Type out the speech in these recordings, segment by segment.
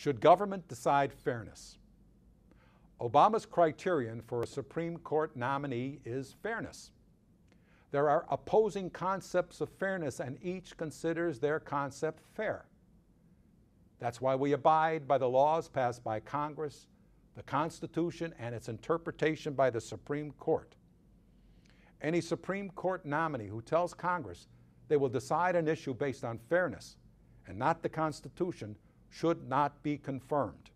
Should government decide fairness? Obama's criterion for a Supreme Court nominee is fairness. There are opposing concepts of fairness, and each considers their concept fair. That's why we abide by the laws passed by Congress, the Constitution, and its interpretation by the Supreme Court. Any Supreme Court nominee who tells Congress they will decide an issue based on fairness and not the Constitution should not be confirmed.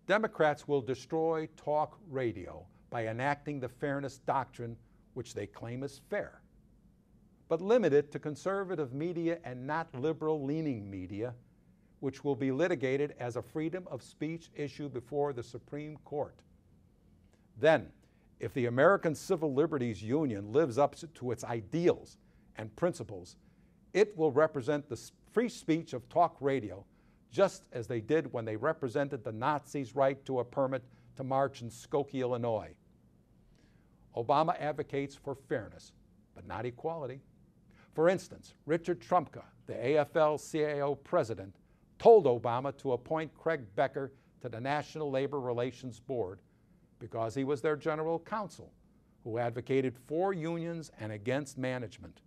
Democrats will destroy talk radio by enacting the fairness doctrine, which they claim is fair, but limit it to conservative media and not liberal-leaning media, which will be litigated as a freedom of speech issue before the Supreme Court. Then, if the American Civil Liberties Union lives up to its ideals and principles, it will represent the free speech of talk radio, just as they did when they represented the Nazis' right to a permit to march in Skokie, Illinois. Obama advocates for fairness, but not equality. For instance, Richard Trumka, the AFL-CIO president, told Obama to appoint Craig Becker to the National Labor Relations Board because he was their general counsel, who advocated for unions and against management.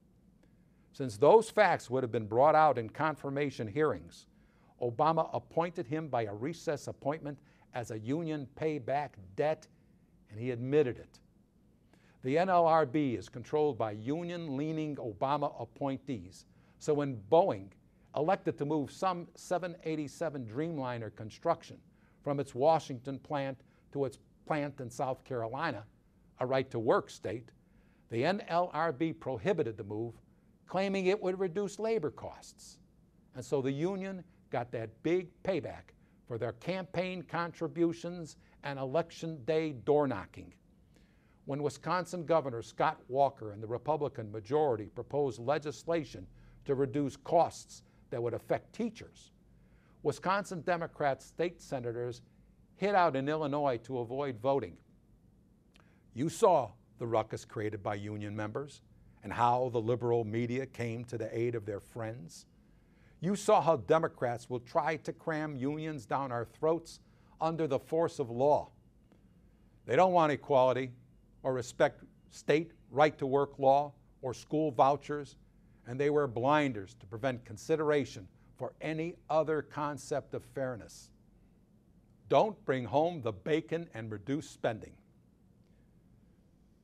Since those facts would have been brought out in confirmation hearings, Obama appointed him by a recess appointment as a union payback debt, and he admitted it. The NLRB is controlled by union-leaning Obama appointees, so when Boeing elected to move some 787 Dreamliner construction from its Washington plant to its plant in South Carolina, a right-to-work state, the NLRB prohibited the move, claiming it would reduce labor costs. And so the union got that big payback for their campaign contributions and election day door-knocking. When Wisconsin Governor Scott Walker and the Republican majority proposed legislation to reduce costs that would affect teachers, Wisconsin Democrat state senators hid out in Illinois to avoid voting. You saw the ruckus created by union members and how the liberal media came to the aid of their friends. You saw how Democrats will try to cram unions down our throats under the force of law. They don't want equality or respect state right-to-work law or school vouchers, and they wear blinders to prevent consideration for any other concept of fairness. Don't bring home the bacon and reduce spending.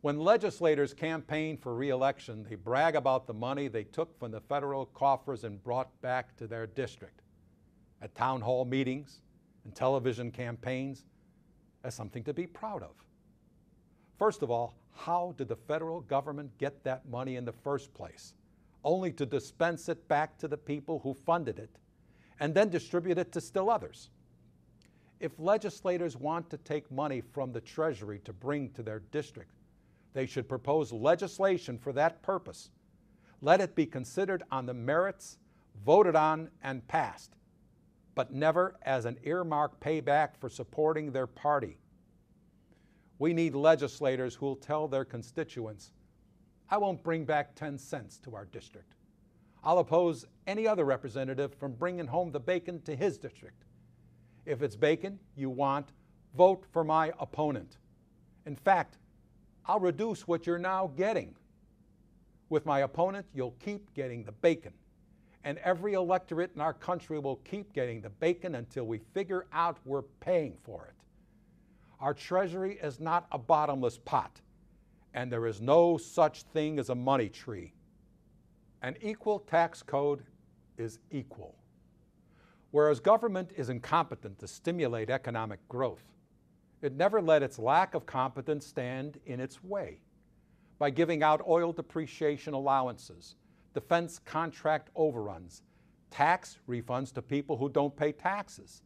When legislators campaign for re-election, they brag about the money they took from the federal coffers and brought back to their district at town hall meetings and television campaigns as something to be proud of. First of all, how did the federal government get that money in the first place, only to dispense it back to the people who funded it and then distribute it to still others? If legislators want to take money from the Treasury to bring to their district, they should propose legislation for that purpose. Let it be considered on the merits, voted on, and passed, but never as an earmark payback for supporting their party. We need legislators who will tell their constituents, I won't bring back 10 cents to our district. I'll oppose any other representative from bringing home the bacon to his district. If it's bacon you want, vote for my opponent. In fact, I'll reduce what you're now getting. With my opponent, you'll keep getting the bacon. And every electorate in our country will keep getting the bacon until we figure out we're paying for it. Our Treasury is not a bottomless pot, and there is no such thing as a money tree. An equal tax code is equal. Whereas government is incompetent to stimulate economic growth, it never let its lack of competence stand in its way. By giving out oil depreciation allowances, defense contract overruns, tax refunds to people who don't pay taxes,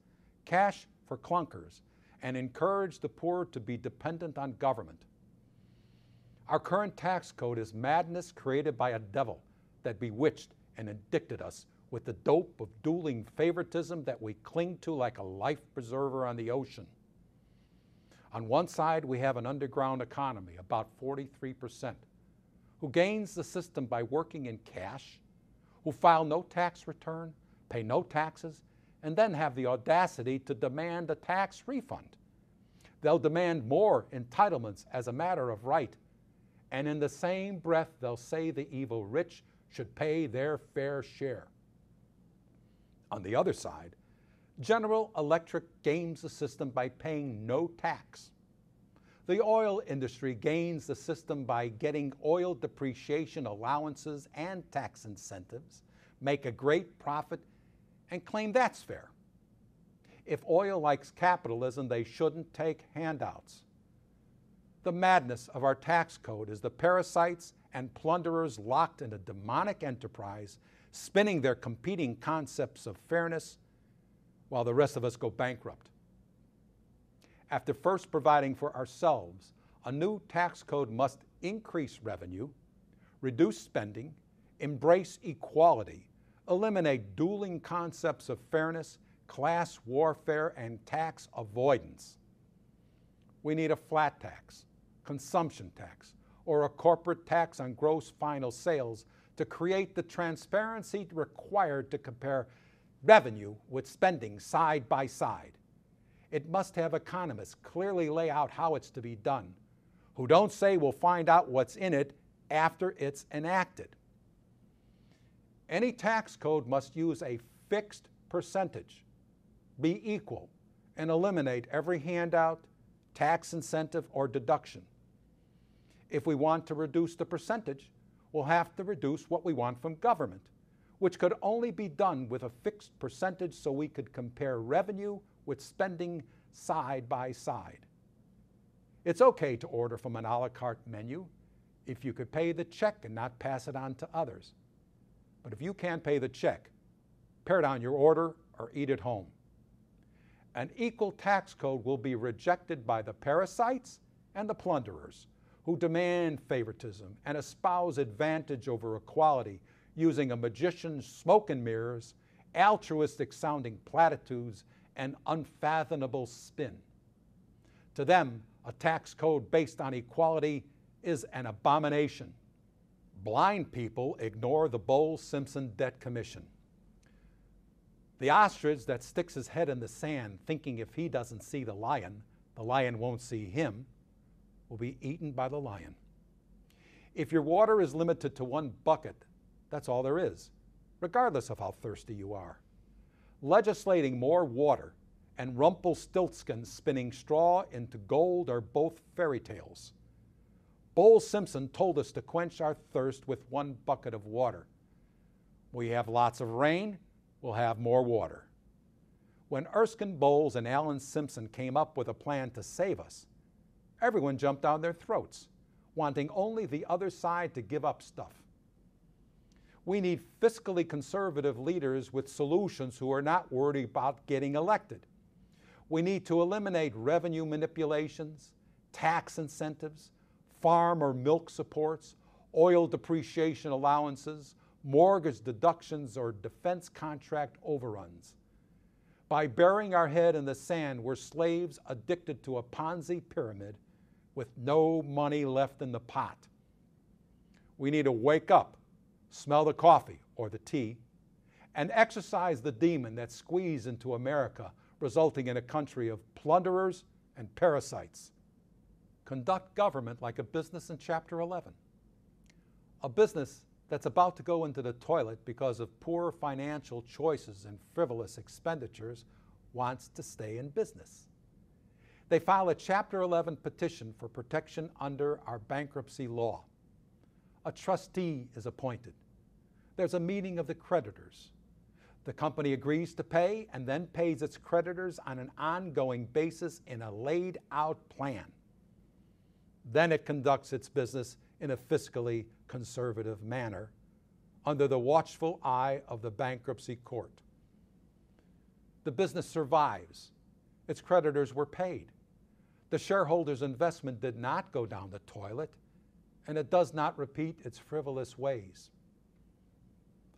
cash for clunkers, and encourage the poor to be dependent on government. Our current tax code is madness created by a devil that bewitched and addicted us with the dope of dueling favoritism that we cling to like a life preserver on the ocean. On one side, we have an underground economy, about 43%, who gains the system by working in cash, who file no tax return, pay no taxes, and then have the audacity to demand a tax refund. They'll demand more entitlements as a matter of right, and in the same breath they'll say the evil rich should pay their fair share. On the other side, General Electric games the system by paying no tax. The oil industry gains the system by getting oil depreciation allowances and tax incentives, make a great profit, and claim that's fair. If oil likes capitalism, they shouldn't take handouts. The madness of our tax code is the parasites and plunderers locked in a demonic enterprise, spinning their competing concepts of fairness while the rest of us go bankrupt. After first providing for ourselves, a new tax code must increase revenue, reduce spending, embrace equality, eliminate dueling concepts of fairness, class warfare, and tax avoidance. We need a flat tax, consumption tax, or a corporate tax on gross final sales to create the transparency required to compare revenue with spending side by side. It must have economists clearly lay out how it's to be done, who don't say we'll find out what's in it after it's enacted. Any tax code must use a fixed percentage, be equal, and eliminate every handout, tax incentive, or deduction. If we want to reduce the percentage, we'll have to reduce what we want from government, which could only be done with a fixed percentage so we could compare revenue with spending side by side. It's okay to order from an a la carte menu if you could pay the check and not pass it on to others. But if you can't pay the check, pare down your order or eat at home. An equal tax code will be rejected by the parasites and the plunderers who demand favoritism and espouse advantage over equality using a magician's smoke and mirrors, altruistic sounding platitudes, and unfathomable spin. To them, a tax code based on equality is an abomination. Blind people ignore the Bowles-Simpson Debt Commission. The ostrich that sticks his head in the sand thinking if he doesn't see the lion won't see him, will be eaten by the lion. If your water is limited to 1 bucket, that's all there is, regardless of how thirsty you are. Legislating more water and Rumpelstiltskin spinning straw into gold are both fairy tales. Bowles-Simpson told us to quench our thirst with 1 bucket of water. We have lots of rain, we'll have more water. When Erskine Bowles and Alan Simpson came up with a plan to save us, everyone jumped down their throats, wanting only the other side to give up stuff. We need fiscally conservative leaders with solutions who are not worried about getting elected. We need to eliminate revenue manipulations, tax incentives, farm or milk supports, oil depreciation allowances, mortgage deductions, or defense contract overruns. By burying our head in the sand, we're slaves addicted to a Ponzi pyramid with no money left in the pot. We need to wake up, smell the coffee or the tea, and exorcise the demon that squeezed into America, resulting in a country of plunderers and parasites. Conduct government like a business in Chapter 11. A business that's about to go into the toilet because of poor financial choices and frivolous expenditures wants to stay in business. They file a Chapter 11 petition for protection under our bankruptcy law. A trustee is appointed. There's a meeting of the creditors. The company agrees to pay and then pays its creditors on an ongoing basis in a laid-out plan. Then it conducts its business in a fiscally conservative manner under the watchful eye of the bankruptcy court. The business survives. Its creditors were paid. The shareholders' investment did not go down the toilet, and it does not repeat its frivolous ways.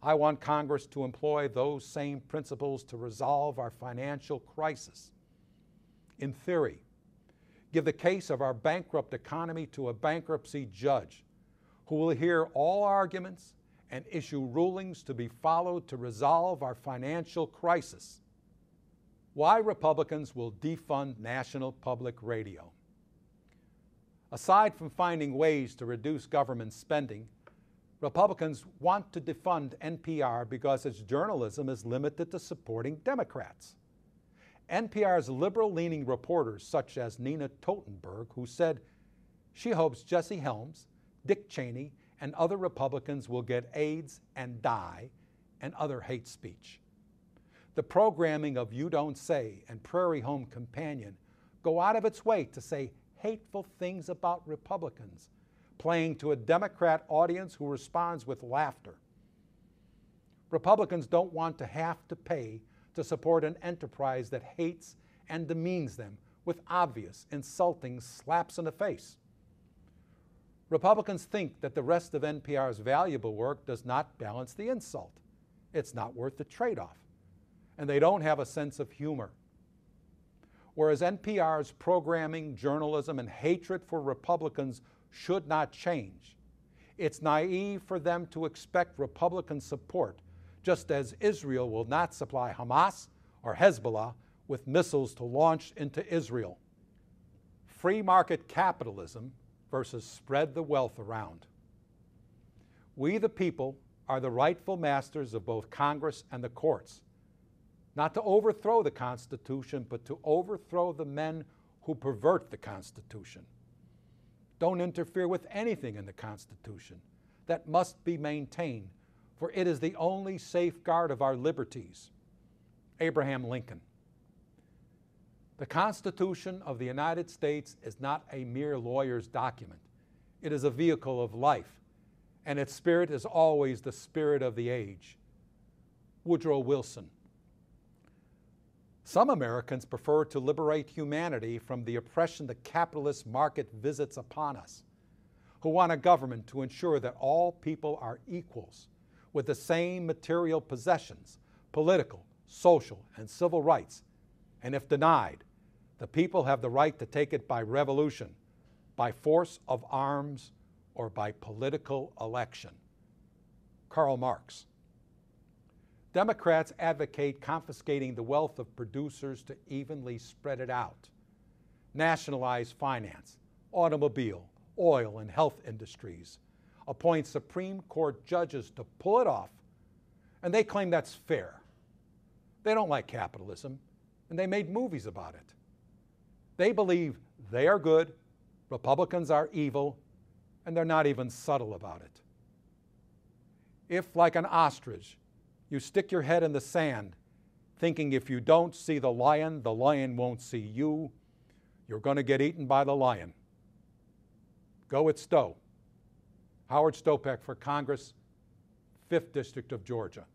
I want Congress to employ those same principles to resolve our financial crisis. In theory, give the case of our bankrupt economy to a bankruptcy judge who will hear all arguments and issue rulings to be followed to resolve our financial crisis. Why Republicans will defund National Public Radio. Aside from finding ways to reduce government spending, Republicans want to defund NPR because its journalism is limited to supporting Democrats. NPR's liberal-leaning reporters, such as Nina Totenberg, who said she hopes Jesse Helms, Dick Cheney, and other Republicans will get AIDS and die, and other hate speech. The programming of You Don't Say and Prairie Home Companion go out of its way to say hateful things about Republicans, playing to a Democrat audience who responds with laughter. Republicans don't want to have to pay to support an enterprise that hates and demeans them with obvious, insulting slaps in the face. Republicans think that the rest of NPR's valuable work does not balance the insult. It's not worth the trade-off. And they don't have a sense of humor. Whereas NPR's programming, journalism, and hatred for Republicans should not change, it's naive for them to expect Republican support, just as Israel will not supply Hamas or Hezbollah with missiles to launch into Israel. Free market capitalism versus spread the wealth around. We, the people, are the rightful masters of both Congress and the courts, not to overthrow the Constitution, but to overthrow the men who pervert the Constitution. Don't interfere with anything in the Constitution. That must be maintained, for it is the only safeguard of our liberties. Abraham Lincoln. The Constitution of the United States is not a mere lawyer's document. It is a vehicle of life, and its spirit is always the spirit of the age. Woodrow Wilson. Some Americans prefer to liberate humanity from the oppression the capitalist market visits upon us, who want a government to ensure that all people are equals with the same material possessions, political, social, and civil rights, and if denied, the people have the right to take it by revolution, by force of arms, or by political election. Karl Marx. Democrats advocate confiscating the wealth of producers to evenly spread it out, nationalize finance, automobile, oil, and health industries, appoint Supreme Court judges to pull it off, and they claim that's fair. They don't like capitalism, and they made movies about it. They believe they are good, Republicans are evil, and they're not even subtle about it. If, like an ostrich, you stick your head in the sand, thinking if you don't see the lion won't see you, you're going to get eaten by the lion. Go it Stowe. Howard Stopeck for Congress, 5th District of Georgia.